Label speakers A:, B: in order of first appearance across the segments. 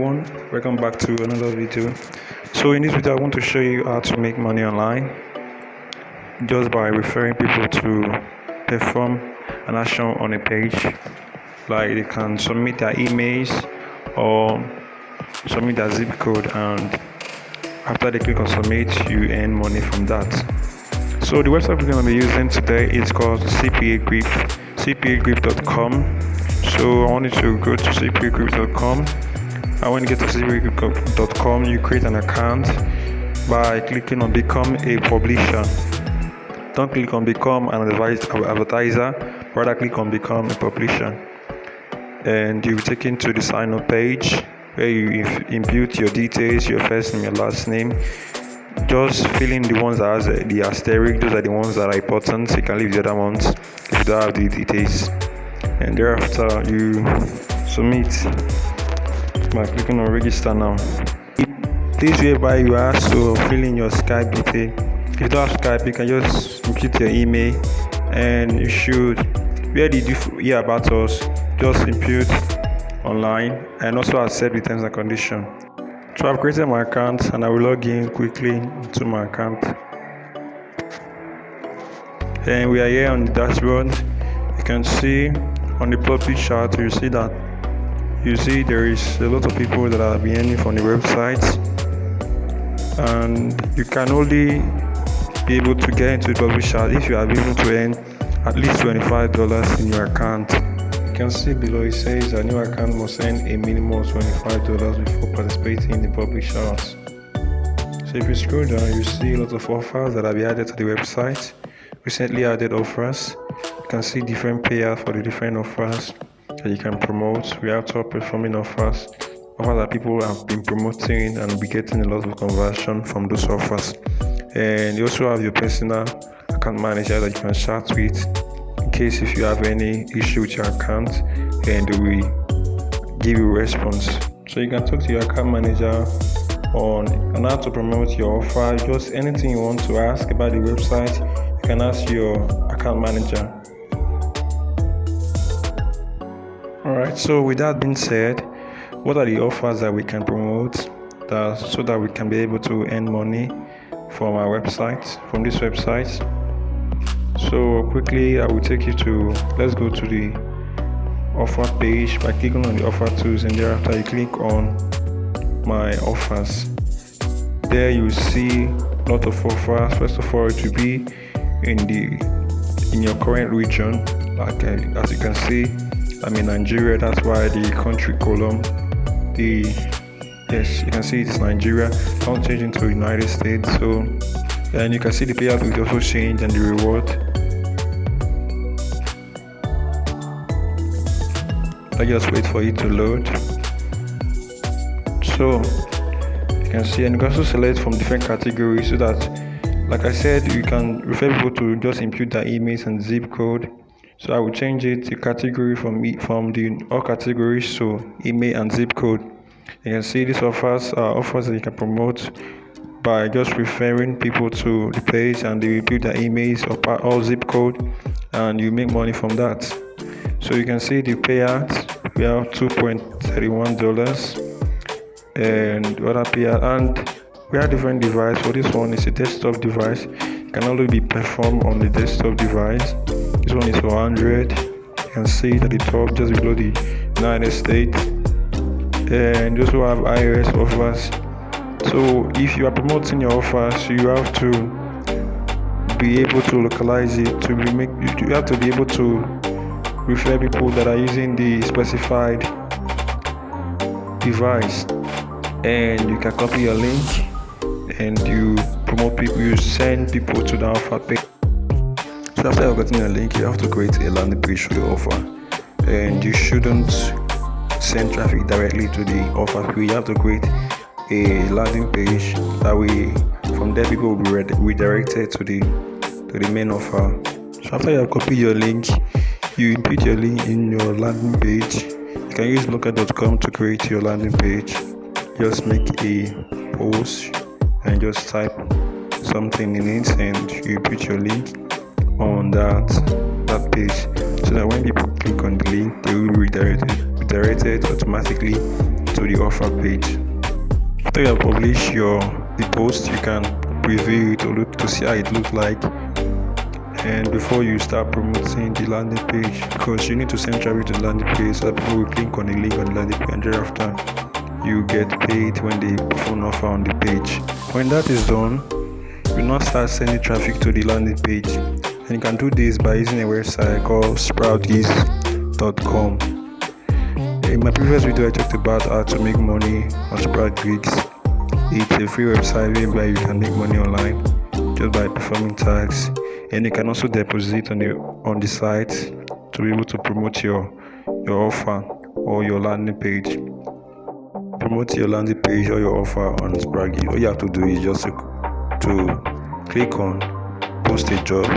A: everyone, welcome back to another video. So in this video I want to show you how to make money online just by referring people to perform an action on a page. Like they can submit their emails or submit their zip code, and after they click on submit you earn money from that. So the website we're going to be using today is called cpagrip.com. So I want you to go to cpagrip.com. And when you get to cpagrip.com, you create an account by clicking on become a publisher. Don't click on become an advertiser, rather click on become a publisher. And you'll be taken to the sign up page where you input your details, your first name, your last name. Just fill in the ones that has the asterisk. Those are the ones that are important. You can leave the other ones if you don't have the details. And thereafter you submit by clicking on register now. This whereby you are to fill in your Skype detail. If you don't have Skype, you can just input your email, and you should, where did you hear about us, just input online and also accept the terms and conditions. So I've created my account and I will log in quickly into my account. And we are here on the dashboard. You can see on the public chart, you see there is a lot of people that are earning from the website, and you can only be able to get into the public chart if you are able to earn at least $25 in your account. You can see below it says a new account must earn a minimum of $25 before participating in the public charts. So if you scroll down, you see a lot of offers that have been added to the website. Recently added offers. You can see different payouts for the different offers that you can promote. We have top performing offers that people have been promoting and be getting a lot of conversion from those offers. And you also have your personal account manager that you can chat with in case if you have any issue with your account, and they will give you a response. So you can talk to your account manager on how to promote your offer. Just anything you want to ask about the website, you can ask your account manager. Alright, so with that being said, what are the offers that we can promote so that we can be able to earn money from our website, from this website? So quickly I will take you to, let's go to the offer page by clicking on the offer tools, and thereafter you click on my offers. There you see a lot of offers. First of all, it will be in your current region. Like as you can see, I'm in Nigeria. That's why the country column, yes, you can see it's Nigeria. I'll change into United States. So, and you can see the payout will also change, and the reward. I just wait for it to load. So you can see, and you can also select from different categories so that, like I said, you can refer people to just input their emails and zip code. So I will change it to category from the all categories, so email and zip code. You can see these offers are offers that you can promote by just referring people to the page, and they input their emails or zip code, and you make money from that. So you can see the payouts. We have $2.31 and other payout, and we have different devices. For this one is a desktop device. It can only be performed on the desktop device. This one is for Android. You can see it at the top just below the United States. And you also have iOS offers. So if you are promoting your offers, you have to be able to localize it. You have to be able to refer people that are using the specified device, and you can copy your link and you promote people. You send people to the offer page. So after you've gotten a link, you have to create a landing page for the offer, and you shouldn't send traffic directly to the offer page. You have to create a landing page that way from there people will be redirected to the main offer. So after you have copied your link, you input your link in your landing page. You can use local.com to create your landing page. Just make a post and just type something in it, and you put your link on that page, so that when people click on the link, they will be redirected automatically to the offer page. After you have published the post, you can preview it to look to see how it looks like, and before you start promoting the landing page, because you need to send traffic to the landing page so that people will click on the link on the landing page, and thereafter you get paid when they perform offer on the page. When that is done, you now start sending traffic to the landing page, and you can do this by using a website called sproutgigs.com. In my previous video, I talked about how to make money on sproutgigs. It's a free website whereby you can make money online just by performing tags, and you can also deposit on the site to be able to promote your offer or your landing page. Promote your landing page or your offer on Sproutgigs. All you have to do is just to click on post a job.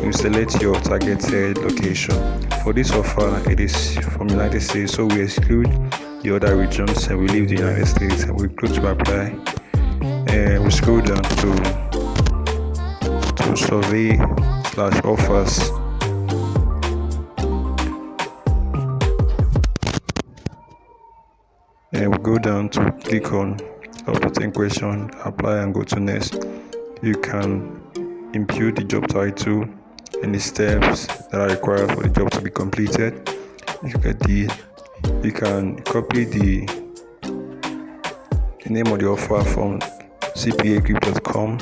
A: You select your targeted location. For this offer, it is from United States, so we exclude the other regions and we leave the United States, and we click to apply, and we scroll down to survey/offers. And we go down to click on up to 10 questions, apply and go to next. You can input the job title and the steps that are required for the job to be completed. You can copy the name of the offer from cpagroup.com.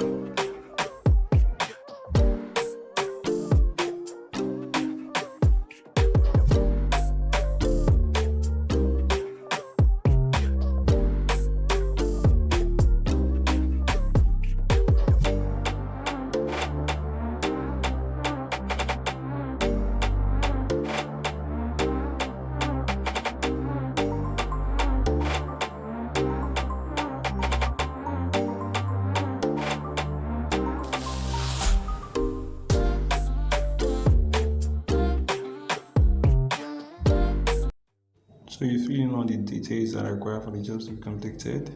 A: So you fill in all the details that are required for the jobs to be completed,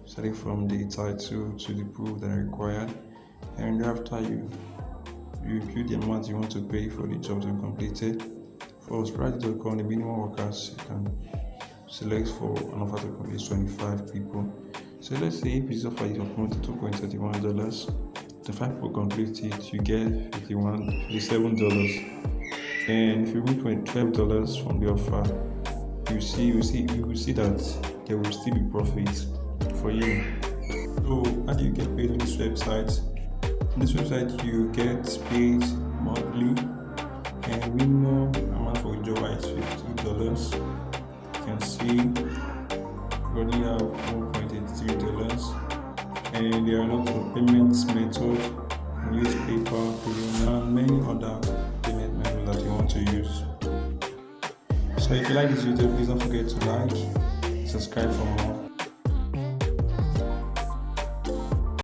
A: starting from the title to the proof that are required, and after you input the amount you want to pay for the job to be completed. For sproutgigs.com, the minimum workers you can select for an offer to complete 25 people. So let's say if this offer is promoted to $2.31, the 5 people complete it, you get $57. And if you remove $12 from the offer, you will see that there will still be profits for you. So how do you get paid on this website? On this website you get paid monthly, and minimum amount for a job is $50. You can see you only have $1.83, and there are a lot of payment methods. You can use PayPal, and many other payment methods that you want to use. So if you like this video, please don't forget to like, subscribe for more.